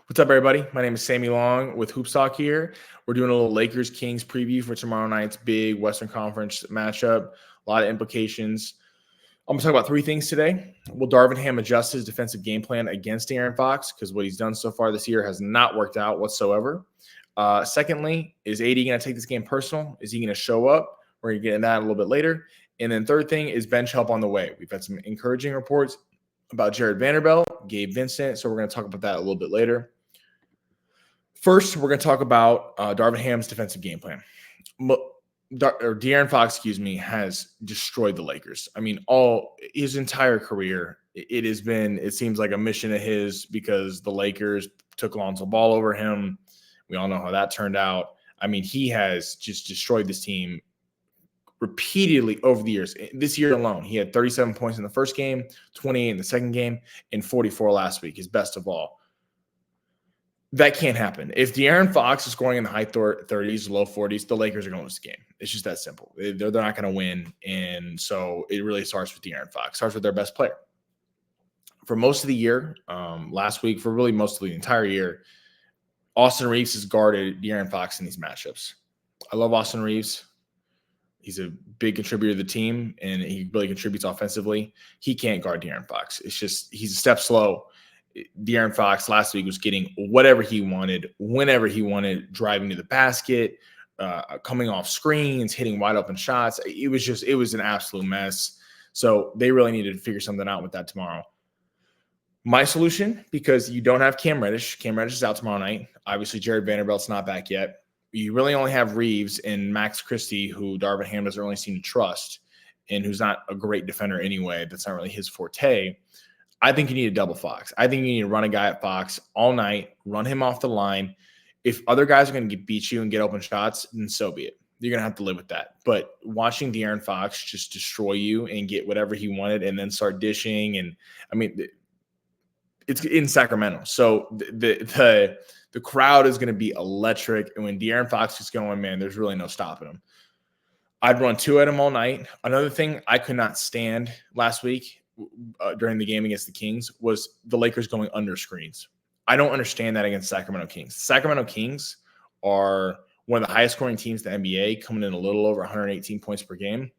What's up, everybody? My name is Sammy Long with Hoopstock here. We're doing a little Lakers-Kings preview for tomorrow night's big Western Conference matchup. A lot of implications. I'm going to talk about three things today. Will Darvin Ham adjust his defensive game plan against De'Aaron Fox? Because what he's done so far this year has not worked out whatsoever. Secondly, is AD going to take this game personal? Is he going to show up? We're going to get into that a little bit later. And then third thing is bench help on the way. We've had some encouraging reports about Jared Vanderbilt, Gabe Vincent, so we're going to talk about that a little bit later. First, we're going to talk about Darvin Ham's defensive game plan. De'Aaron Fox, has destroyed the Lakers. I mean, all his entire career, it seems like a mission of his because the Lakers took Lonzo Ball over him. We all know how that turned out. I mean, he has just destroyed this team repeatedly over the years. This year alone, he had 37 points in the first game, 28 in the second game, and 44 last week, his best of all. That can't happen. If De'Aaron Fox is scoring in the high 30s, low 40s, the Lakers are going to lose the game. It's just that simple. They're not going to win. And so it really starts with De'Aaron Fox. It starts with their best player. For most of the year, last week, for really most of the entire year, Austin Reeves has guarded De'Aaron Fox in these matchups. I love Austin Reeves. He's a big contributor to the team, and he really contributes offensively. He can't guard De'Aaron Fox. It's just he's a step slow. De'Aaron Fox last week was getting whatever he wanted, whenever he wanted, driving to the basket, coming off screens, hitting wide open shots. It was an absolute mess. So they really needed to figure something out with that tomorrow. My solution, because you don't have Cam Reddish. Cam Reddish is out tomorrow night. Obviously, Jared Vanderbilt's not back yet. You really only have Reeves and Max Christie, who Darvin Ham doesn't really seem to trust, and who's not a great defender anyway. That's not really his forte. I think you need a double Fox. I think you need to run a guy at Fox all night, run him off the line. If other guys are going to beat you and get open shots, then so be it. You're going to have to live with that. But watching De'Aaron Fox just destroy you and get whatever he wanted and then start dishing, and I mean, it's in Sacramento. So the crowd is going to be electric. And when De'Aaron Fox is going, man, there's really no stopping him. I'd run two at him all night. Another thing I could not stand last week during the game against the Kings was the Lakers going under screens. I don't understand that against Sacramento Kings. Sacramento Kings are one of the highest scoring teams in the NBA, coming in a little over 118 points per game.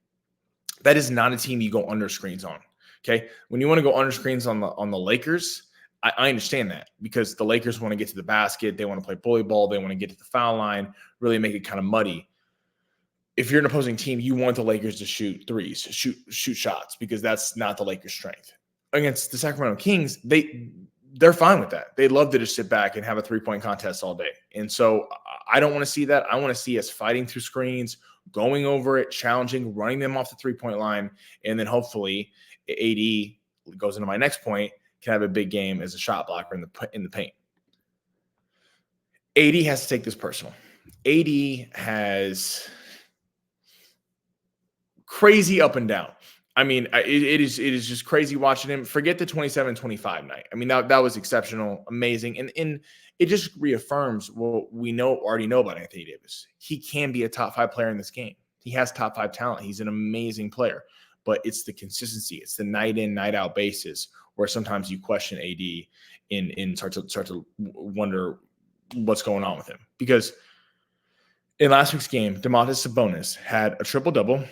That is not a team you go under screens on. Okay, when you want to go under screens on the Lakers, I understand that because the Lakers want to get to the basket, they want to play bully ball, they want to get to the foul line, really make it kind of muddy. If you're an opposing team, you want the Lakers to shoot threes, shoot shots, because that's not the Lakers' strength. Against the Sacramento Kings, they're fine with that. They love to just sit back and have a three-point contest all day. And so I don't want to see that. I want to see us fighting through screens, going over it, challenging, running them off the three-point line, and then hopefully AD goes into my next point, can have a big game as a shot blocker in the paint. AD has to take this personal. AD has crazy up and down. I mean, it is just crazy watching him. Forget the 27-25 night. I mean, that was exceptional, amazing. And it just reaffirms what we already know about Anthony Davis. He can be a top 5 player in this game. He has top 5 talent. He's an amazing player. But it's the consistency. It's the night in, night out basis where sometimes you question AD and start to wonder what's going on with him. Because in last week's game, Domantas Sabonis had a triple-double.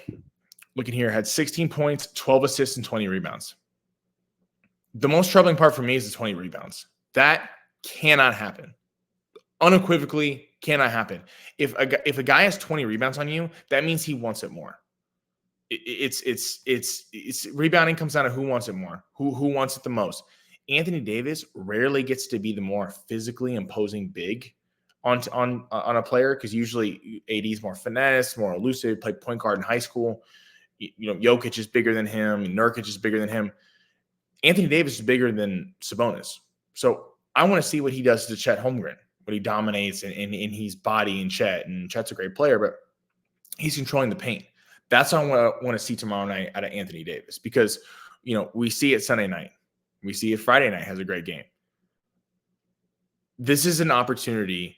Looking here, had 16 points, 12 assists, and 20 rebounds. The most troubling part for me is the 20 rebounds. That cannot happen. Unequivocally cannot happen. If a guy has 20 rebounds on you, that means he wants it more. It's rebounding comes down to who wants it more, who wants it the most. Anthony Davis rarely gets to be the more physically imposing big on a player because usually AD is more finesse, more elusive, played point guard in high school. Jokic is bigger than him. Nurkic is bigger than him. Anthony Davis is bigger than Sabonis. So I want to see what he does to Chet Holmgren, what he dominates in his body in Chet. And Chet's a great player, but he's controlling the paint. That's what I want to see tomorrow night out of Anthony Davis because, we see it Sunday night. We see it Friday night has a great game. This is an opportunity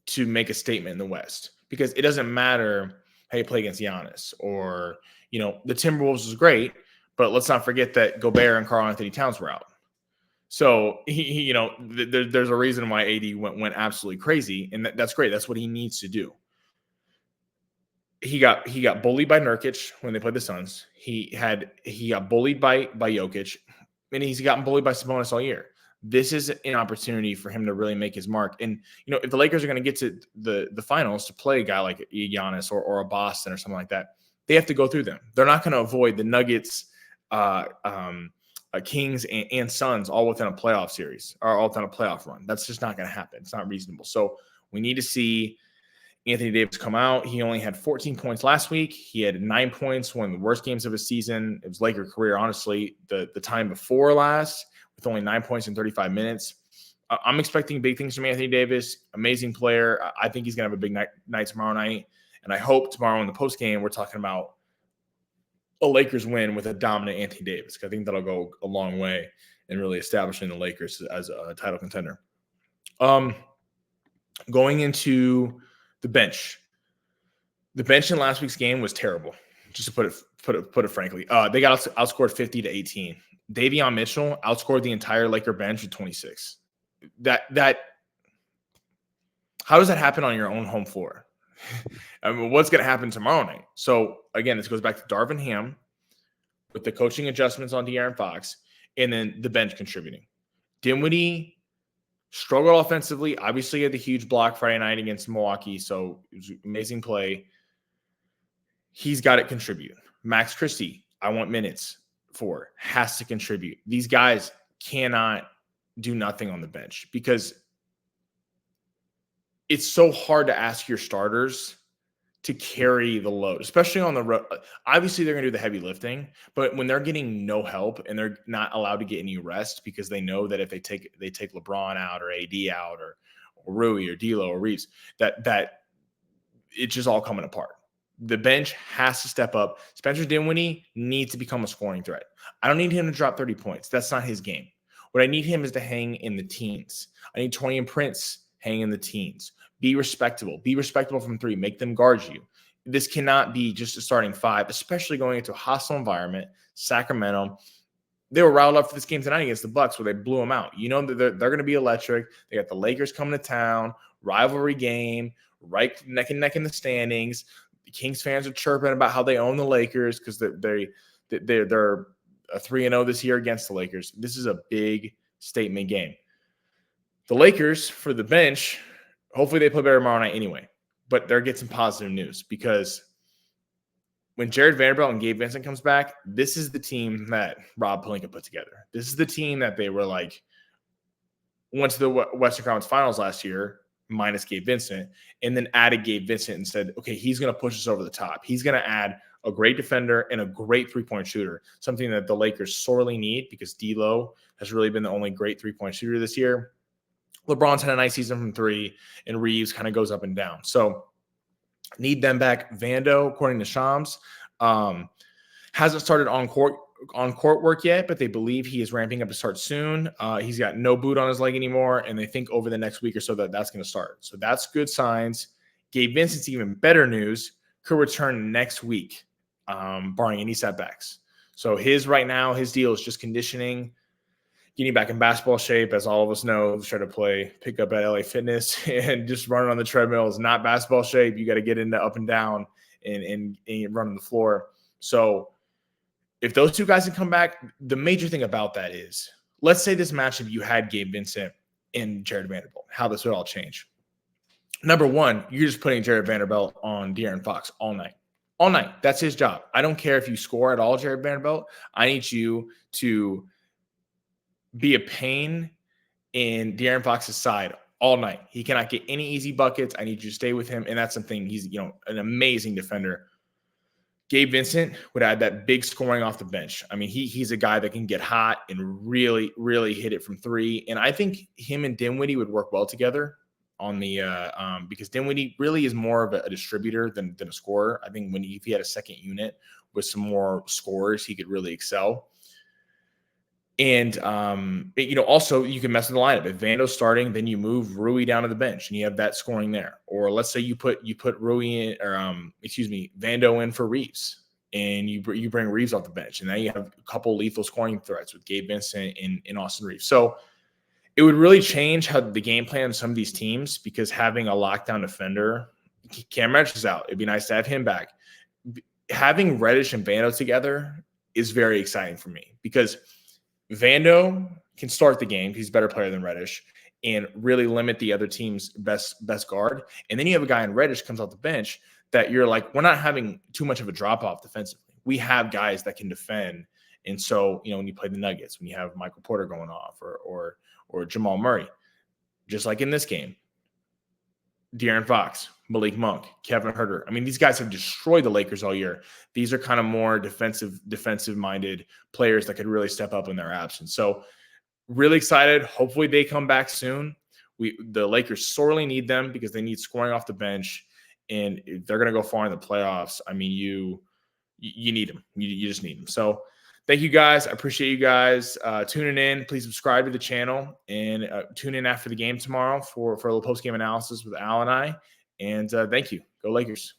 to make a statement in the West because it doesn't matter how you play against Giannis or, the Timberwolves was great, but let's not forget that Gobert and Karl Anthony Towns were out. So there's a reason why AD went absolutely crazy, and that's great. That's what he needs to do. He got bullied by Nurkic when they played the Suns. He got bullied by Jokic, and he's gotten bullied by Sabonis all year. This is an opportunity for him to really make his mark. And if the Lakers are going to get to the finals to play a guy like Giannis or a Boston or something like that, they have to go through them. They're not going to avoid the Nuggets, Kings, and Suns all within a playoff series or all within a playoff run. That's just not going to happen. It's not reasonable. So we need to see Anthony Davis come out. He only had 14 points last week. He had 9 points, one of the worst games of his season. It was Laker career, honestly, the time before last, with only 9 points in 35 minutes. I'm expecting big things from Anthony Davis. Amazing player. I think he's going to have a big night tomorrow night. And I hope tomorrow in the postgame we're talking about a Lakers win with a dominant Anthony Davis. I think that'll go a long way in really establishing the Lakers as a title contender. Going into the bench in last week's game was terrible. Just to put it frankly, they got outscored 50-18. Davion Mitchell outscored the entire Laker bench with 26. That how does that happen on your own home floor? I mean, what's going to happen tomorrow night? So again, this goes back to Darvin Ham with the coaching adjustments on De'Aaron Fox, and then the bench contributing. Dinwiddie struggled offensively. Obviously, had the huge block Friday night against Milwaukee, so it was an amazing play. He's got to contribute. Max Christie, I want minutes for, has to contribute. These guys cannot do nothing on the bench because it's so hard to ask your starters to carry the load, especially on the road. Obviously, they're going to do the heavy lifting, but when they're getting no help and they're not allowed to get any rest because they know that if they take LeBron out or AD out or Rui or D'Lo or Reeves, that it's just all coming apart. The bench has to step up. Spencer Dinwiddie needs to become a scoring threat. I don't need him to drop 30 points. That's not his game. What I need him is to hang in the teens. I need Torian Prince hang in the teens. Be respectable. Be respectable from three. Make them guard you. This cannot be just a starting five, especially going into a hostile environment. Sacramento, they were riled up for this game tonight against the Bucks where they blew them out. You know that they're going to be electric. They got the Lakers coming to town, rivalry game, right neck and neck in the standings. The Kings fans are chirping about how they own the Lakers because they're a 3-0 this year against the Lakers. This is a big statement game. The Lakers, for the bench, hopefully they play better tomorrow night anyway. But they're getting some positive news because when Jared Vanderbilt and Gabe Vincent comes back, this is the team that Rob Pelinka put together. This is the team that they were like, went to the Western Conference Finals last year, minus Gabe Vincent, and then added Gabe Vincent and said, okay, he's going to push us over the top. He's going to add a great defender and a great three-point shooter, something that the Lakers sorely need because D'Lo has really been the only great three-point shooter this year. LeBron's had a nice season from three, and Reeves kind of goes up and down. So need them back. Vando, according to Shams, hasn't started on court work yet, but they believe he is ramping up to start soon. He's got no boot on his leg anymore, and they think over the next week or so that's going to start. So that's good signs. Gabe Vincent's even better news. Could return next week, barring any setbacks. So his deal is just conditioning, getting back in basketball shape. As all of us know, try to pick up at LA Fitness and just running on the treadmill is not basketball shape. You got to get into up and down and run on the floor. So if those two guys can come back, the major thing about that is, let's say this matchup you had Gabe Vincent and Jared Vanderbilt, how this would all change. Number one, you're just putting Jared Vanderbilt on De'Aaron Fox all night. All night. That's his job. I don't care if you score at all, Jared Vanderbilt. I need you to be a pain in De'Aaron Fox's side all night. He cannot get any easy buckets. I need you to stay with him, and that's something. He's an amazing defender. Gabe Vincent would add that big scoring off the bench. I mean, he's a guy that can get hot and really, really hit it from three. And I think him and Dinwiddie would work well together on the because Dinwiddie really is more of a distributor than a scorer. I think if he had a second unit with some more scorers, he could really excel. And also you can mess with the lineup. If Vando's starting, then you move Rui down to the bench and you have that scoring there. Or let's say you put Rui in, or Vando in for Reeves, and you bring Reeves off the bench, and now you have a couple lethal scoring threats with Gabe Vincent and Austin Reeves. So it would really change how the game plan of some of these teams, because having a lockdown defender, Cam Reddish is out. It'd be nice to have him back. Having Reddish and Vando together is very exciting for me, because Vando can start the game. He's a better player than Reddish, and really limit the other team's best guard. And then you have a guy in Reddish comes off the bench that you're like, we're not having too much of a drop off defensively. We have guys that can defend. And so, when you play the Nuggets, when you have Michael Porter going off or Jamal Murray, just like in this game, De'Aaron Fox, Malik Monk, Kevin Huerter. I mean, these guys have destroyed the Lakers all year. These are kind of more defensive-minded players that could really step up in their absence. So really excited. Hopefully they come back soon. The Lakers sorely need them, because they need scoring off the bench, and if they're going to go far in the playoffs, I mean, you need them. You just need them. So thank you guys. I appreciate you guys tuning in. Please subscribe to the channel, and tune in after the game tomorrow for a little post-game analysis with Al and I. And thank you. Go Lakers.